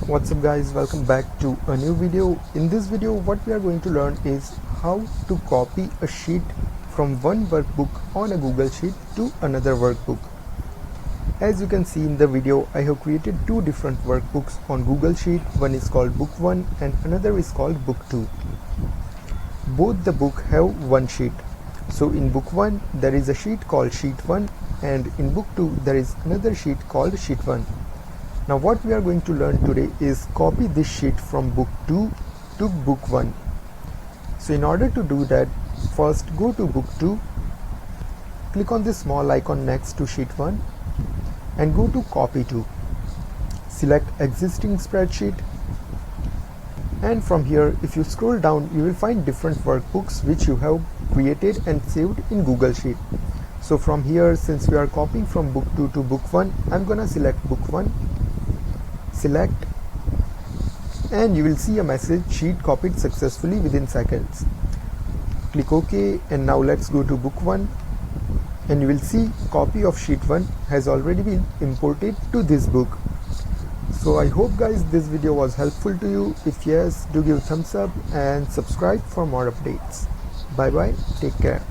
What's up guys, welcome back to a new video. In this video what we are going to learn is how to copy a sheet from one workbook on a Google Sheet to another workbook. As you can see in the video, I have created two different workbooks on Google Sheet. One is called Book 1 and another is called Book 2. Both the book have one sheet. So in Book 1 there is a sheet called Sheet 1 and in Book 2 there is another sheet called Sheet 1. Now what we are going to learn today is copy this sheet from Book 2 to Book 1. So in order to do that, first go to Book 2, click on this small icon next to Sheet 1 and go to Copy To. Select Existing Spreadsheet, and from here if you scroll down you will find different workbooks which you have created and saved in Google Sheet. So from here, since we are copying from Book 2 to Book 1, I'm gonna select Book 1. Select, and you will see a message, sheet copied successfully within seconds. Click OK, and now let's go to Book 1 and you will see copy of Sheet 1 has already been imported to this book. So I hope guys this video was helpful to you. If yes, do give thumbs up and subscribe for more updates. Bye bye, take care.